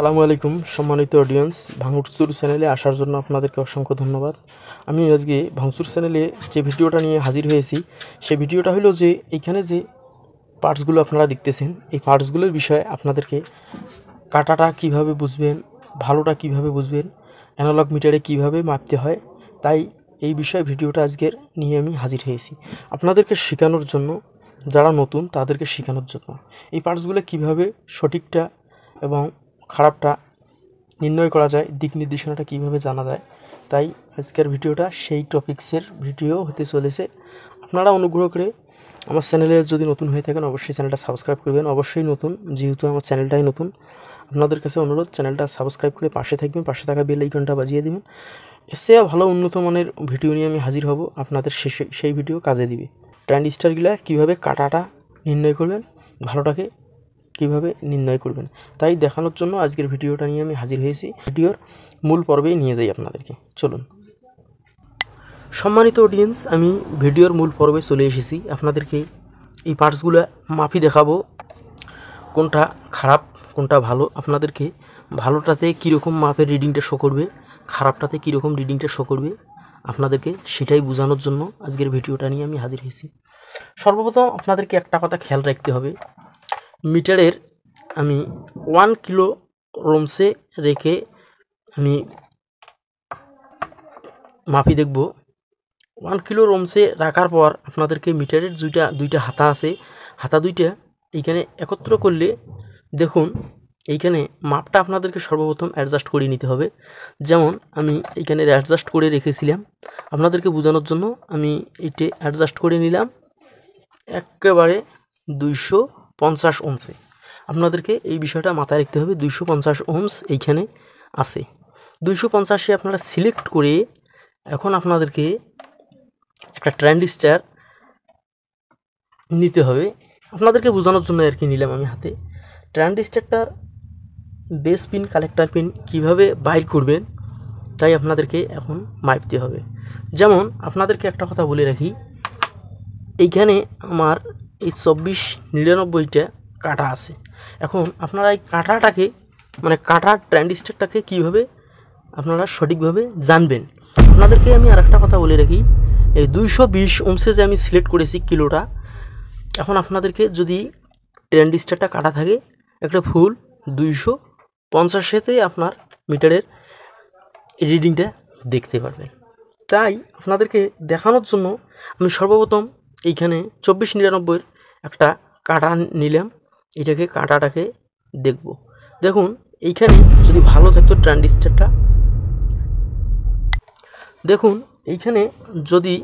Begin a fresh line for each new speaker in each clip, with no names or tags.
আসসালামু আলাইকুম সম্মানিত অডিয়েন্স, ভাঙচুর চ্যানেলে আসার জন্য আপনাদেরকে অসংখ্য ধন্যবাদ। আমি আজকে ভাঙচুর চ্যানেলে যে ভিডিওটা নিয়ে হাজির হয়েছি সেই ভিডিওটা হলো যে এইখানে যে পার্টসগুলো আপনারা দেখতেছেন এই পার্টসগুলোর বিষয়ে আপনাদেরকে কাটাটা কিভাবে বুঝবেন, ভালোটা কিভাবে বুঝবেন, অ্যানালগ মিটারে কিভাবে মাপতে হয়, তাই এই বিষয়ে ভিডিওটা আজকের নিয়ে আমি হাজির হয়েছি আপনাদেরকে শেখানোর জন্য। যারা নতুন তাদেরকে শেখানোর জন্য এই পার্টসগুলো কিভাবে সঠিকটা এবং খারাপটা নির্ণয় করা যায়, দিক নির্দেশনাটা কীভাবে জানা যায়, তাই আজকের ভিডিওটা সেই টপিক্সের ভিডিও হতে চলেছে। আপনারা অনুগ্রহ করে আমার চ্যানেলে যদি নতুন হয়ে থাকেন অবশ্যই চ্যানেলটা সাবস্ক্রাইব করবেন। অবশ্যই নতুন, যেহেতু আমার চ্যানেলটাই নতুন, আপনাদের কাছে অনুরোধ চ্যানেলটা সাবস্ক্রাইব করে পাশে থাকবেন, পাশে থাকা বেল আইকনটা বাজিয়ে দেবেন। এসে ভালো উন্নত মানের ভিডিও নিয়ে আমি হাজির হব, আপনাদের সেই ভিডিও কাজে দিবে। ট্রানজিস্টারগুলো কীভাবে কাটাটা নির্ণয় করবেন, ভালোটাকে কীভাবে নির্ণয় করবেন, তাই দেখানোর জন্য আজকের ভিডিওটা নিয়ে আমি হাজির হয়েছি। ভিডিওর মূল পর্বেই নিয়ে যাই আপনাদেরকে, চলুন। সম্মানিত অডিয়েন্স, আমি ভিডিওর মূল পর্বে চলে এসেছি। আপনাদেরকে এই পার্টসগুলো মাপি দেখাবো, কোনটা খারাপ কোনটা ভালো, আপনাদেরকে ভালোটাতে কীরকম মাপের রিডিংটা শো করবে, খারাপটাতে কীরকম রিডিংটা শো করবে, আপনাদেরকে সেটাই বোঝানোর জন্য আজকের ভিডিওটা নিয়ে আমি হাজির হয়েছি। সর্বপ্রথম আপনাদেরকে একটা কথা খেয়াল রাখতে হবে, মিটারের আমি 1 কিলো রোমসে রেখে আমি মাপি দেখব। 1 কিলো রোমসে রাখার পর আপনাদেরকে মিটারের দুইটা হাতা আছে, হাতা দুইটা এইখানে একত্র করলে দেখুন এইখানে মাপটা আপনাদেরকে সর্বপ্রথম অ্যাডজাস্ট করে নিতে হবে। যেমন আমি এইখানে অ্যাডজাস্ট করে রেখেছিলাম, আপনাদেরকে বোঝানোর জন্য আমি এইটা অ্যাডজাস্ট করে নিলাম একেবারে 250 ওহমসে। আপনাদেরকে এই বিষয়টা মাথায় রাখতে হবে, 250 ওহমস এইখানে আছে। 250-এ আপনারা সিলেক্ট করে এখন আপনাদেরকে একটা ট্রানজিস্টার নিতে হবে। আপনাদেরকে বোঝানোর জন্য আর কি নিলাম আমি হাতে। ট্রানজিস্টারটার বেস পিন, কালেক্টর পিন কীভাবে বাইর করবেন তাই আপনাদেরকে এখন মাপতে হবে। যেমন আপনাদেরকে একটা কথা বলে রাখি, এইখানে আমার এই 2499টা কাটা আছে। এখন আপনারা এই কাটাটাকে মানে কাটার ট্রানজিস্টারটাকে কীভাবে আপনারা সঠিকভাবে জানবেন, আপনাদেরকে আমি আর একটা কথা বলে রাখি, এই 220 ওহমসে যে আমি সিলেক্ট করেছি কিলোটা, এখন আপনাদেরকে যদি ট্রানজিস্টারটা কাটা থাকে একটা ফুল 250-এতে আপনার মিটারের রিডিংটা দেখতে পারবেন। তাই আপনাদেরকে দেখানোর জন্য আমি সর্বপ্রথম এইখানে 2499-এর একটা কাটা নিলাম, এটাকে কাটাটাকে দেখব। দেখুন এইখানে যদি ভালো থাকতো ট্রানজিস্টারটা, দেখুন এইখানে যদি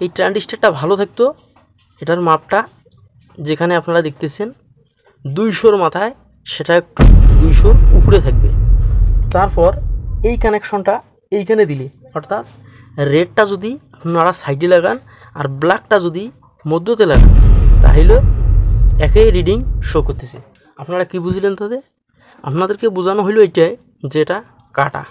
এই ট্রানজিস্টারটা ভালো থাকতো, এটার মাপটা যেখানে আপনারা দেখতেছেন 200-র মাথায়, সেটা একটু 200-র উপরে থাকবে। তারপর এই কানেকশনটা এইখানে দিলে, অর্থাৎ রেডটা যদি আপনারা সাইডে লাগান আর ব্ল্যাকটা যদি মধ্যতে লাগান, তাহলে একই রিডিং শো করতেছে। আপনারা কি বুঝলেন তাদের? আপনাদেরকে বোঝানো হলো এইটাই যেটা কাটা।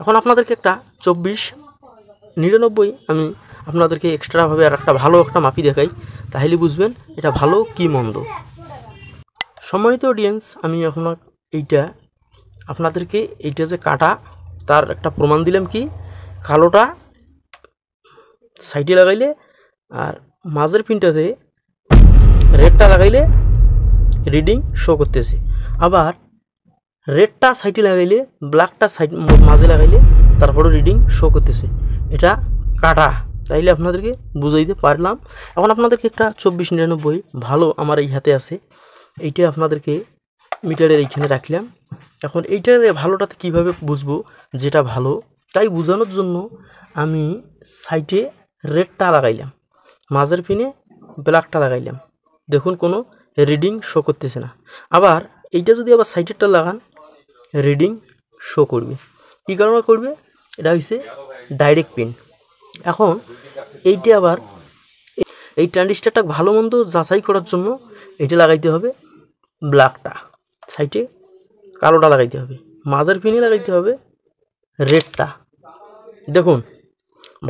এখন আপনাদেরকে একটা 2499 আমি আপনাদেরকে এক্সট্রাভাবে আর একটা ভালো একটা মাপি দেখাই, তাহলে বুঝবেন এটা ভালো কি মন্দ। সম্মানিত অডিয়েন্স, আমি এখন আপনাদেরকে এইটা যে কাটা তার একটা প্রমাণ দিলাম। কি কালোটা সাইডে লাগাইলে আর মাঝের পিনটাতে রেডটা লাগাইলে রিডিং শো করতেছে, আবার রেডটা সাইডে লাগাইলে ব্ল্যাকটা মাঝে লাগাইলে তারপরে রিডিং শো করতেছে। এটা কাটা, তাইলে আপনাদেরকে বুঝাইতে পারলাম। এখন আপনাদেরকে একটা 2499 ভালো আমার এই হাতে আছে, এইটা আপনাদেরকে মিটারের এইখানে রাখলাম। এখন এইটা ভালোটাতে কীভাবে বুঝবো যেটা ভালো, তাই বোঝানোর জন্য আমি সাইডে রেডটা লাগাইলাম, মাঝের পিনে ব্ল্যাকটা লাগাইলাম, দেখুন কোনো রিডিং শো করতেছে না। আবার এইটা যদি আবার সাইডেরটা লাগান, রিডিং শো করবে। কী কারণে করবে? এটা হচ্ছে ডাইরেক্ট পিন। এখন এইটা আবার এই ট্রানজিস্টারটা ভালো মন্দ যাচাই করার জন্য এইটা লাগাইতে হবে ব্ল্যাকটা, সাইডে কালোটা লাগাইতে হবে, মাঝের পিনে লাগাইতে হবে রেডটা। দেখুন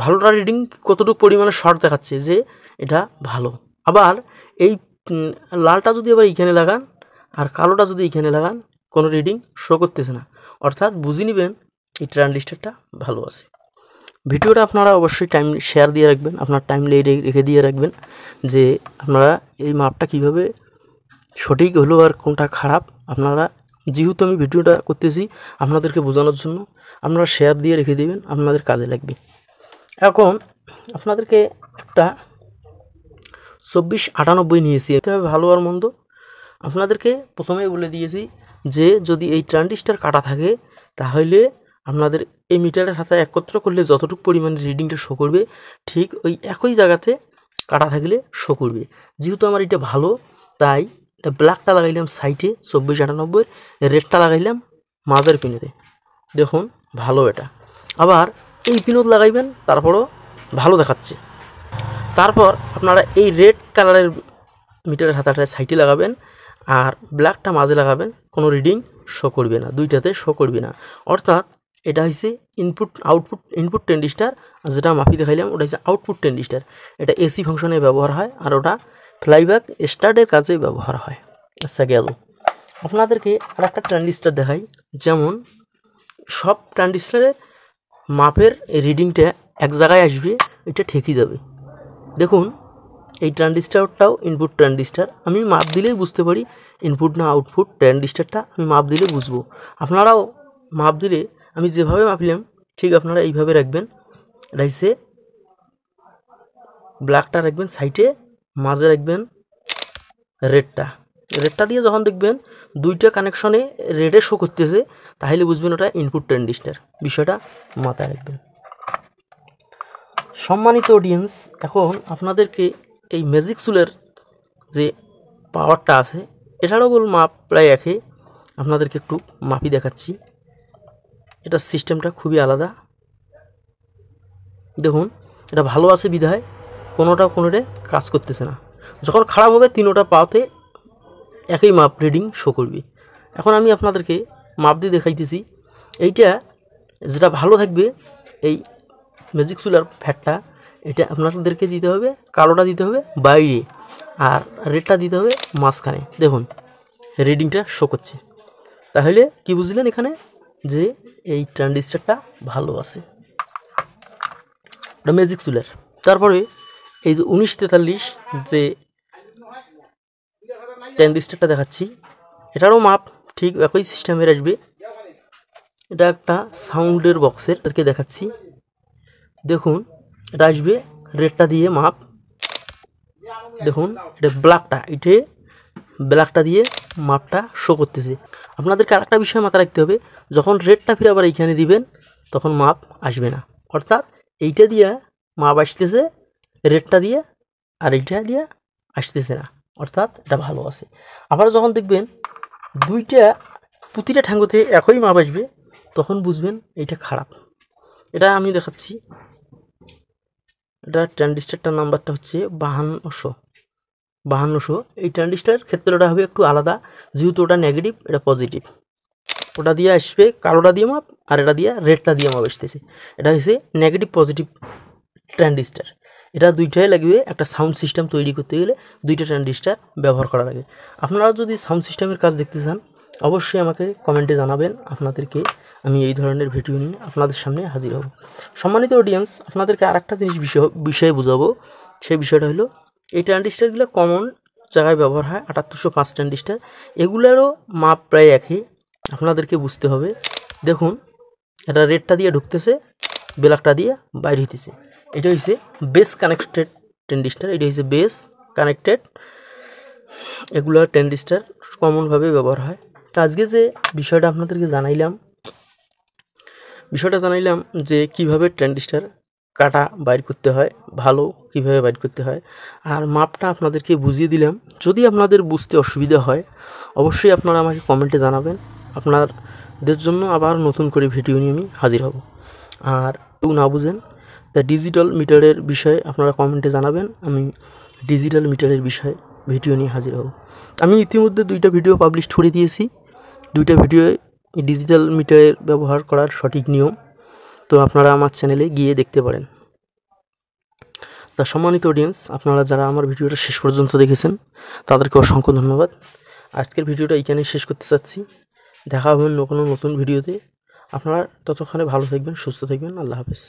ভালোটা রিডিং কতটুকু পরিমাণে শর্ট দেখাচ্ছে যে এটা ভালো। আবার এই লালটা যদি আবার এইখানে লাগান আর কালোটা যদি এইখানে লাগান, কোনো রিডিং শো করতেছে না, অর্থাৎ বুঝে নেবেন এই ট্রানজিস্টারটা ভালো আছে। ভিডিওটা আপনারা অবশ্যই টাইম শেয়ার দিয়ে রাখবেন, আপনার টাইম রেখে দিয়ে রাখবেন যে আপনারা এই মাপটা কিভাবে সঠিক হলো আর কোনটা খারাপ। আপনারা যেহেতু আমি ভিডিওটা করতেছি আপনাদেরকে বোঝানোর জন্য, আপনারা শেয়ার দিয়ে রেখে দেবেন, আপনাদের কাজে লাগবে। এখন আপনাদেরকে একটা 2498 নিয়েছি, এটা ভালো আর মন্দ আপনাদেরকে প্রথমেই বলে দিয়েছি যে যদি এই ট্রানজিস্টার কাটা থাকে তাহলে আপনাদের এই মিটারের সাথে একত্র করলে যতটুকু পরিমাণে রিডিংটা শো করবে ঠিক ওই একই জায়গাতে কাটা থাকলে শো করবে। যেহেতু আমার এটা ভালো তাই এটা ব্ল্যাকটা লাগাইলাম সাইডে 2498, রেডটা লাগাইলাম মাঝের পিনেতে, দেখুন ভালো এটা। আবার এই পিনত লাগাইবেন তারপরও ভালো দেখাচ্ছে। তারপর আপনারা এই রেড কালারের মিটারের হাতাটা সাইডে লাগাবেন আর ব্ল্যাকটা মাঝে লাগাবেন, কোনো রিডিং শো করবে না, দুইটাতে শো করবে না। অর্থাৎ এটা হচ্ছে ইনপুট ট্রানজিস্টার, আর যেটা মাপি দেখাইলাম ওটা হচ্ছে আউটপুট ট্রানজিস্টার। এটা এসি ফাংশনে ব্যবহার হয় আর ওটা ফ্লাইব্যাক স্টার্টের কাজে ব্যবহার হয়। আচ্ছা গেল, আপনাদেরকে আর একটা ট্রানজিস্টার দেখাই। যেমন সব ট্রানজিস্টারের মাপের রিডিংটা এক জায়গায় আসবে, এটা ঠেকে যাবে। দেখুন এই ট্রানজিস্টারটাও ইনপুট ট্রানজিস্টার, আমি মাপ দিলেই বুঝতে পারি ইনপুট না আউটপুট। ট্রানজিস্টারটা আমি মাপ দিলে বুঝবো, আপনারাও মাপ দিলে আমি যেভাবে মাপলাম ঠিক আপনারা এইভাবে রাখবেন। রাইসে ব্ল্যাকটা রাখবেন সাইডে, মাঝে রাখবেন রেডটা দিয়ে যখন দেখবেন দুইটা কানেকশনে রেডে শো করতেছে তাহলে বুঝবেন ওটা ইনপুট ট্রানজিস্টার, বিষয়টা মাথায় রাখবেন। সম্মানিত অডিয়েন্স, এখন আপনাদেরকে এই ম্যাজিক চুলের যে পাওয়ারটা আছে এটারও বল মাপ প্রায় একই, আপনাদেরকে একটু মাপি দেখাচ্ছি। এটার সিস্টেমটা খুবই আলাদা। দেখুন এটা ভালো আছে বিধায় কোনোটা কাজ করতেছে না, যখন খারাপ হবে তিনোটা পাওয়াতে একই মাপ রিডিং শো করবে। এখন আমি আপনাদেরকে মাপ দিয়ে দেখাইতেছি। এইটা যেটা ভালো থাকবে এই ম্যাজিক চুলার ফ্যাটটা, এটা আপনাদেরকে দিতে হবে, কালোটা দিতে হবে বাইরে আর রেডটা দিতে হবে মাঝখানে। দেখুন রিডিংটা শো করছে, তাহলে কি বুঝলেন এখানে যে এই ট্রানজিস্টারটা ভালো আছে, ওটা ম্যাজিক চুলার। তারপরে এই যে 1943 যে ট্রানজিস্টারটা দেখাচ্ছি এটারও মাপ ঠিক একই সিস্টেমের আসবে। এটা একটা সাউন্ডের বক্সের দেখাচ্ছি। দেখুন এটা আসবে রেডটা দিয়ে মাপ, দেখুন এটা ব্ল্যাকটা দিয়ে মাপটা শো করতেছে। আপনাদেরকে আরেকটা বিষয় মাথায় রাখতে হবে, যখন রেডটা ফিরে আবার এইখানে দিবেন তখন মাপ আসবে না, অর্থাৎ এইটা দিয়ে মাপ আসতেছে রেডটা দিয়ে আর এইটা দিয়ে আসতেছে না, অর্থাৎ এটা ভালো আছে। আবার যখন দেখবেন প্রতিটা ঠ্যাঙ্গতে একই মাপ আসবে তখন বুঝবেন এইটা খারাপ। এটা আমি দেখাচ্ছি, এটা ট্রানজিস্টারটার নাম্বারটা হচ্ছে 5200। এই ট্রানজিস্টার ক্ষেত্রটা হবে একটু আলাদা, যেহেতু ওটা নেগেটিভ এটা পজিটিভ। ওটা দিয়ে আসবে কালোটা দিয়ে মাপ আর এটা দিয়ে রেডটা দিয়ে মাপ আসতেছে। এটা হচ্ছে নেগেটিভ পজিটিভ ট্রানজিস্টার। এটা দুইটাই লাগবে একটা সাউন্ড সিস্টেম তৈরি করতে গেলে, দুইটা ট্রানজিস্টার ব্যবহার করা লাগে। আপনারা যদি সাউন্ড সিস্টেমের কাজ দেখতে চান অবশ্যই আমাকে কমেন্টে জানাবেন, আপনাদেরকে আমি এই ধরনের ভিডিও নিয়ে আপনাদের সামনে হাজির হব। সম্মানিত অডিয়েন্স, আপনাদেরকে আরেকটা জিনিস বিষয়ে বোঝাবো, সেই বিষয়টা হলো এই ট্রানজিস্টারগুলো কমন জায়গায় ব্যবহার হয়, 7805 ট্রানজিস্টার। এগুলোরও মাপ প্রায় একই, আপনাদেরকে বুঝতে হবে। দেখুন এটা রেডটা দিয়ে ঢুকতেছে, ব্ল্যাকটা দিয়ে বাইরে হইতেছে। এটা হচ্ছে বেস কানেক্টেড ট্রানজিস্টার, এটা হচ্ছে বেস কানেক্টেড। এগুলো ট্রানজিস্টার কমনভাবে ব্যবহার হয়। আজকে যে বিষয়টা আপনাদেরকে জানাইলাম যে কিভাবে ট্রানজিস্টার কাটা বাইর করতে হয়, ভালো কিভাবে বাইর করতে হয়, আর মাপটা আপনাদেরকে বুঝিয়ে দিলাম। যদি আপনাদের বুঝতে অসুবিধা হয় অবশ্যই আপনারা আমাকে কমেন্টে জানাবেন, আপনাদের জন্য আবার নতুন করে ভিডিও নিয়ে আমি হাজির হব। আর কেউ না বুঝেন তা ডিজিটাল মিটারের বিষয়ে আপনারা কমেন্টে জানাবেন, আমি ডিজিটাল মিটারের বিষয়ে ভিডিও নিয়ে হাজির হব। আমি ইতিমধ্যে 2টা ভিডিও পাবলিশ করে দিয়েছি, 2টা ভিডিওয়ে ডিজিটাল মিটারের ব্যবহার করার সঠিক নিয়ম, তো আপনারা আমার চ্যানেলে গিয়ে দেখতে পারেন। তা সম্মানিত অডিয়েন্স, আপনারা যারা আমার ভিডিওটা শেষ পর্যন্ত দেখেছেন তাদেরকে অসংখ্য ধন্যবাদ। আজকের ভিডিওটা এইখানে শেষ করতে চাচ্ছি। দেখা হবে অন্য কোনো নতুন ভিডিওতে। আপনারা ততক্ষণে ভালো থাকবেন, সুস্থ থাকবেন। আল্লাহ হাফেজ।